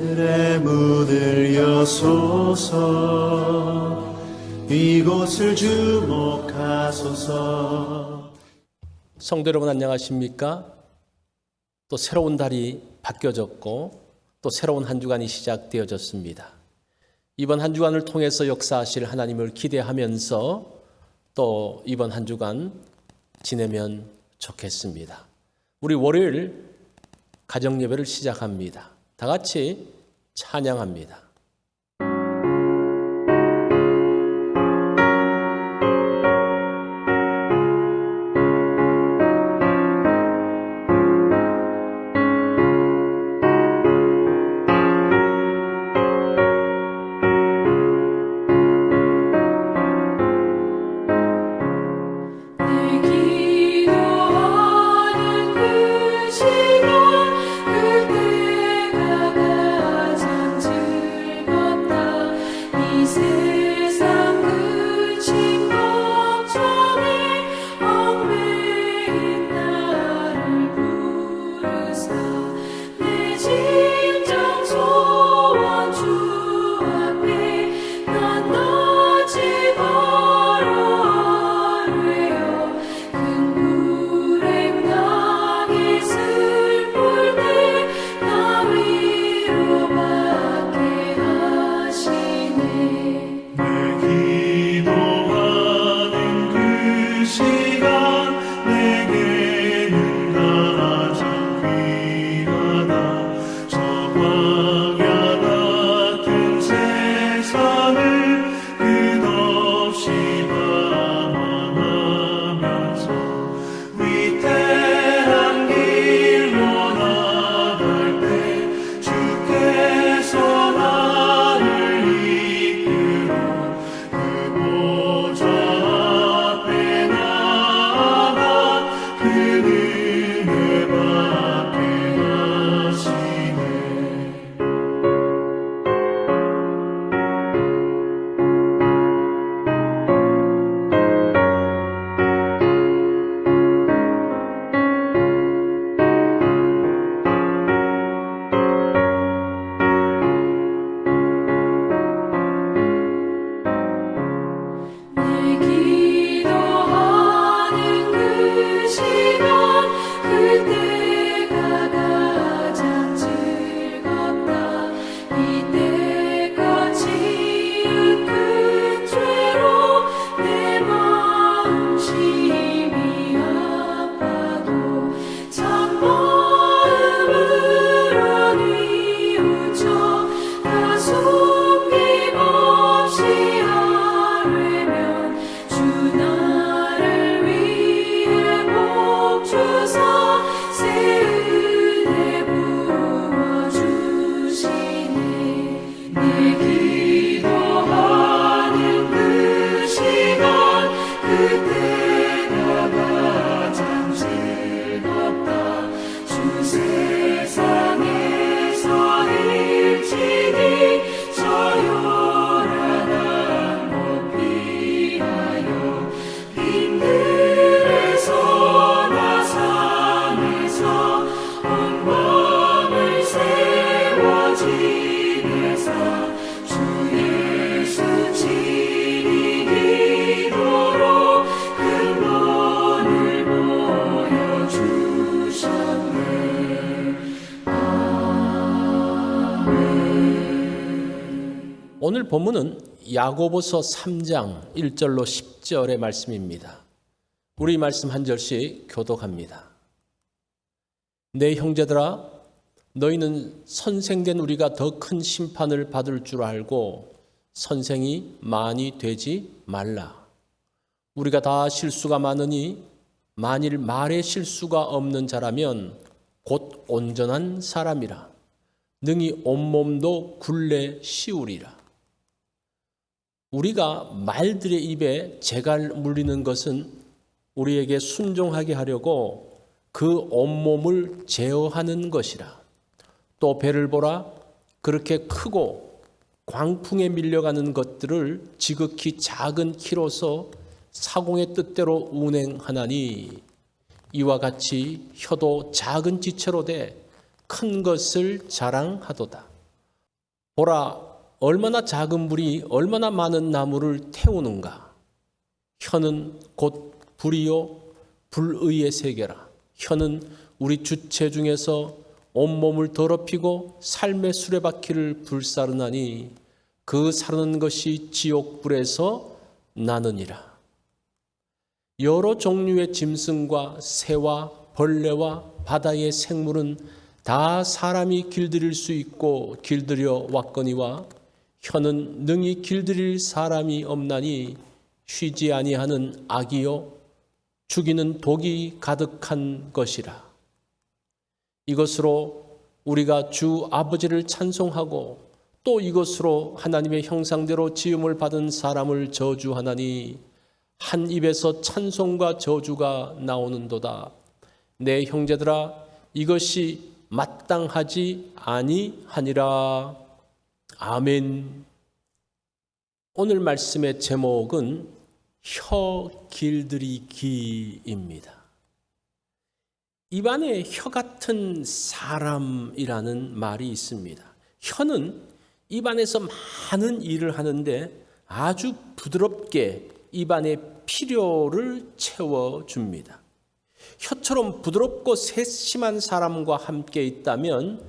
하늘의 문을 여소서 이곳을 주목하소서. 성도 여러분 안녕하십니까? 또 새로운 달이 바뀌어졌고 또 새로운 한 주간이 시작되어졌습니다. 이번 한 주간을 통해서 역사하실 하나님을 기대하면서 또 이번 한 주간 지내면 좋겠습니다. 우리 월요일 가정 예배를 시작합니다. 다 같이 찬양합니다. 오늘 본문은 야고보서 3장 1절로 10절의 말씀입니다. 우리 말씀 한 절씩 교독합니다. 내 형제들아, 너희는 선생된 우리가 더 큰 심판을 받을 줄 알고 선생이 많이 되지 말라. 우리가 다 실수가 많으니 만일 말에 실수가 없는 자라면 곧 온전한 사람이라. 능히 온몸도 굴레 씌우리라. 우리가 말들의 입에 재갈 물리는 것은 우리에게 순종하게 하려고 그 온몸을 제어하는 것이라. 또 배를 보라, 그렇게 크고 광풍에 밀려가는 것들을 지극히 작은 키로서 사공의 뜻대로 운행하나니 이와 같이 혀도 작은 지체로 돼 큰 것을 자랑하도다. 보라, 얼마나 작은 불이 얼마나 많은 나무를 태우는가. 혀는 곧 불이요 불의의 세계라. 혀는 우리 주체 중에서 온몸을 더럽히고 삶의 수레바퀴를 불사르나니 그 사르는 것이 지옥불에서 나느니라. 여러 종류의 짐승과 새와 벌레와 바다의 생물은 다 사람이 길들일 수 있고 길들여 왔거니와 혀는 능히 길들일 사람이 없나니 쉬지 아니하는 악이요 죽이는 독이 가득한 것이라. 이것으로 우리가 주 아버지를 찬송하고 또 이것으로 하나님의 형상대로 지음을 받은 사람을 저주하나니 한 입에서 찬송과 저주가 나오는도다. 내 형제들아, 이것이 마땅하지 아니하니라. 아멘. 오늘 말씀의 제목은 혀 길들이기입니다. 입안에 혀 같은 사람이라는 말이 있습니다. 혀는 입안에서 많은 일을 하는데 아주 부드럽게 입안의 필요를 채워줍니다. 혀처럼 부드럽고 세심한 사람과 함께 있다면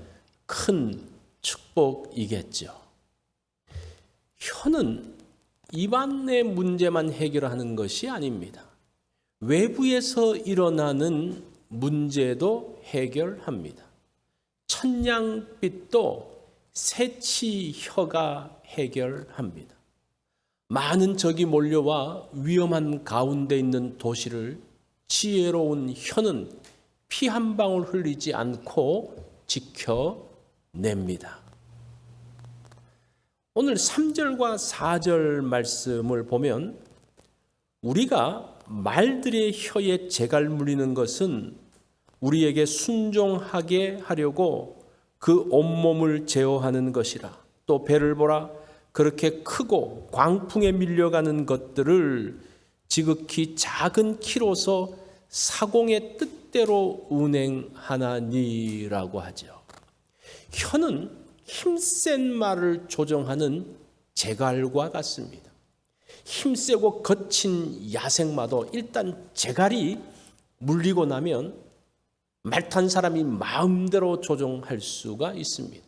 큰 축복이겠죠. 혀는 입안의 문제만 해결하는 것이 아닙니다. 외부에서 일어나는 문제도 해결합니다. 천냥빚도 새치혀가 해결합니다. 많은 적이 몰려와 위험한 가운데 있는 도시를 지혜로운 혀는 피 한 방울 흘리지 않고 지켜냅니다. 오늘 3절과 4절 말씀을 보면 우리가 말들의 혀에 재갈 물리는 것은 우리에게 순종하게 하려고 그 온몸을 제어하는 것이라. 또 배를 보라, 그렇게 크고 광풍에 밀려가는 것들을 지극히 작은 키로서 사공의 뜻대로 운행하나니라고 하죠. 혀는 힘센 말을 조정하는 재갈과 같습니다. 힘세고 거친 야생마도 일단 재갈이 물리고 나면 말 탄 사람이 마음대로 조종할 수가 있습니다.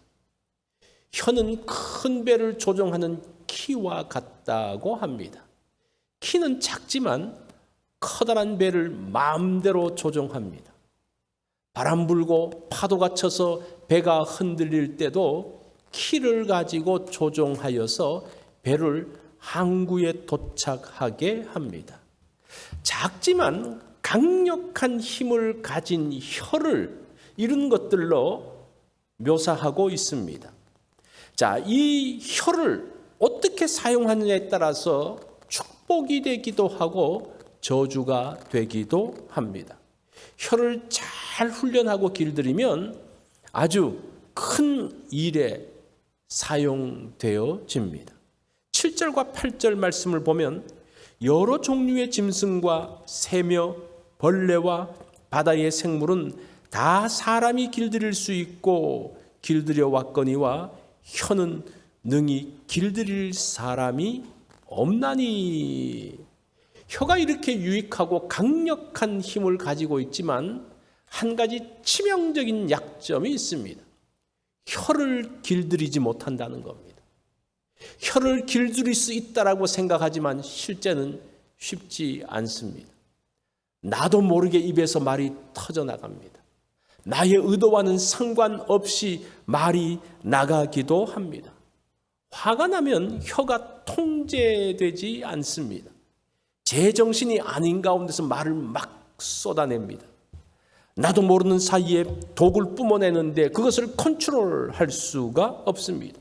혀는 큰 배를 조종하는 키와 같다고 합니다. 키는 작지만 커다란 배를 마음대로 조종합니다. 바람 불고 파도가 쳐서 배가 흔들릴 때도 키를 가지고 조종하여서 배를 항구에 도착하게 합니다. 작지만 강력한 힘을 가진 혀를 이런 것들로 묘사하고 있습니다. 자, 이 혀를 어떻게 사용하느냐에 따라서 축복이 되기도 하고 저주가 되기도 합니다. 혀를 잘 훈련하고 길들이면 아주 큰 일에 사용되어집니다. 7절과 8절 말씀을 보면 여러 종류의 짐승과 새며 벌레와 바다의 생물은 다 사람이 길들일 수 있고 길들여 왔거니와 혀는 능히 길들일 사람이 없나니. 혀가 이렇게 유익하고 강력한 힘을 가지고 있지만 한 가지 치명적인 약점이 있습니다. 혀를 길들이지 못한다는 겁니다. 혀를 길들일 수 있다라고 생각하지만 실제는 쉽지 않습니다. 나도 모르게 입에서 말이 터져나갑니다. 나의 의도와는 상관없이 말이 나가기도 합니다. 화가 나면 혀가 통제되지 않습니다. 제정신이 아닌 가운데서 말을 막 쏟아냅니다. 나도 모르는 사이에 독을 뿜어내는데 그것을 컨트롤할 수가 없습니다.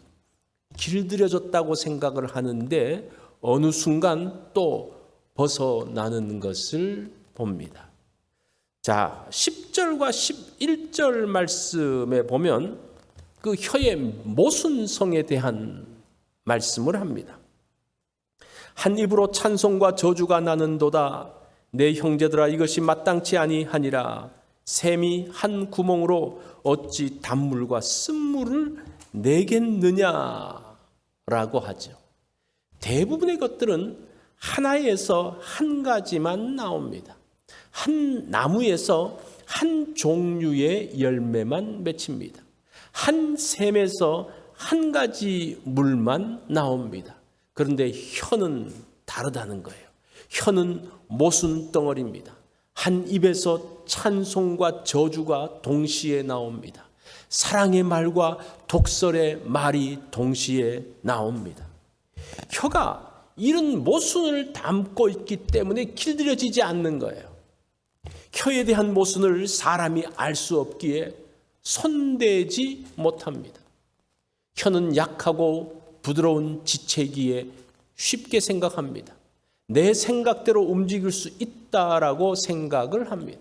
길들여졌다고 생각을 하는데 어느 순간 또 벗어나는 것을 봅니다. 자, 10절과 11절 말씀에 보면 그 혀의 모순성에 대한 말씀을 합니다. 한 입으로 찬송과 저주가 나는도다. 내 형제들아, 이것이 마땅치 아니하니라. 샘이 한 구멍으로 어찌 단물과 쓴물을 내겠느냐라고 하죠. 대부분의 것들은 하나에서 한 가지만 나옵니다. 한 나무에서 한 종류의 열매만 맺힙니다. 한 샘에서 한 가지 물만 나옵니다. 그런데 혀는 다르다는 거예요. 혀는 모순 덩어리입니다. 한 입에서 찬송과 저주가 동시에 나옵니다. 사랑의 말과 독설의 말이 동시에 나옵니다. 혀가 이런 모순을 담고 있기 때문에 길들여지지 않는 거예요. 혀에 대한 모순을 사람이 알 수 없기에 손대지 못합니다. 혀는 약하고 부드러운 지체기에 쉽게 생각합니다. 내 생각대로 움직일 수 있다라고 생각을 합니다.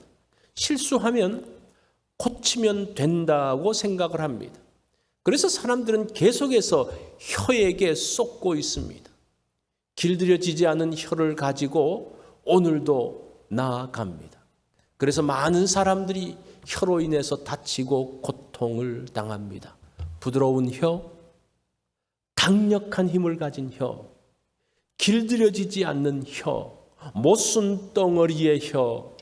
실수하면 고치면 된다고 생각을 합니다. 그래서 사람들은 계속해서 혀에게 쏟고 있습니다. 길들여지지 않은 혀를 가지고 오늘도 나아갑니다. 그래서 많은 사람들이 혀로 인해서 다치고 고통을 당합니다. 부드러운 혀, 강력한 힘을 가진 혀, 길들여지지 않는 혀, 못쓴 덩어리의 혀.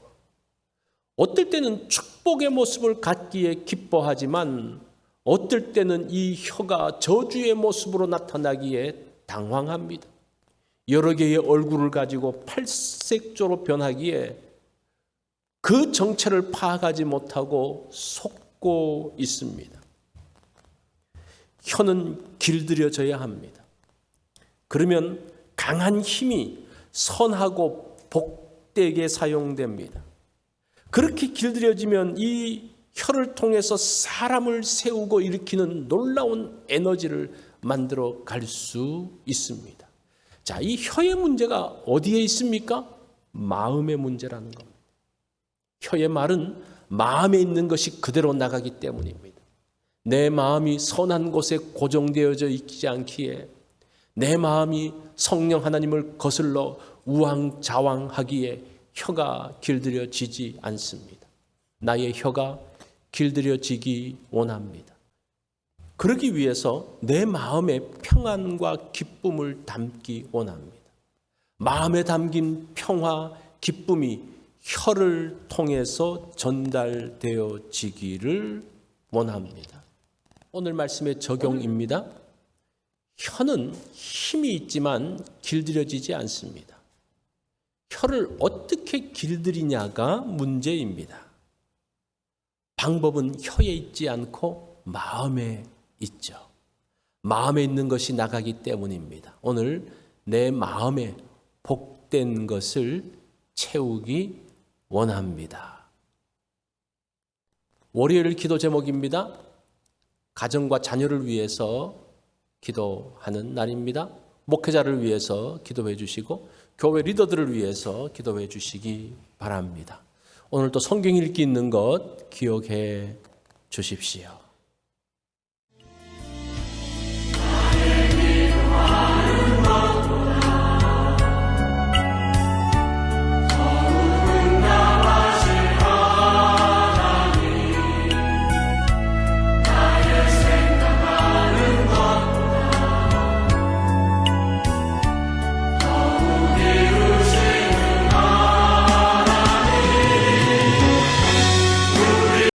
어떨 때는 축복의 모습을 갖기에 기뻐하지만 어떨 때는 이 혀가 저주의 모습으로 나타나기에 당황합니다. 여러 개의 얼굴을 가지고 팔색조로 변하기에 그 정체를 파악하지 못하고 속고 있습니다. 혀는 길들여져야 합니다. 그러면 강한 힘이 선하고 복되게 사용됩니다. 그렇게 길들여지면 이 혀를 통해서 사람을 세우고 일으키는 놀라운 에너지를 만들어 갈 수 있습니다. 자, 이 혀의 문제가 어디에 있습니까? 마음의 문제라는 겁니다. 혀의 말은 마음에 있는 것이 그대로 나가기 때문입니다. 내 마음이 선한 곳에 고정되어져 있지 않기에 내 마음이 성령 하나님을 거슬러 우왕좌왕하기에 혀가 길들여지지 않습니다. 나의 혀가 길들여지기 원합니다. 그러기 위해서 내 마음에 평안과 기쁨을 담기 원합니다. 마음에 담긴 평화, 기쁨이 혀를 통해서 전달되어지기를 원합니다. 오늘 말씀의 적용입니다. 혀는 힘이 있지만 길들여지지 않습니다. 혀를 어떻게 길들이냐가 문제입니다. 방법은 혀에 있지 않고 마음에 있죠. 마음에 있는 것이 나가기 때문입니다. 오늘 내 마음에 복된 것을 채우기 원합니다. 월요일 기도 제목입니다. 가정과 자녀를 위해서 기도하는 날입니다. 목회자를 위해서 기도해 주시고 교회 리더들을 위해서 기도해 주시기 바랍니다. 오늘도 성경 읽기 있는 것 기억해 주십시오.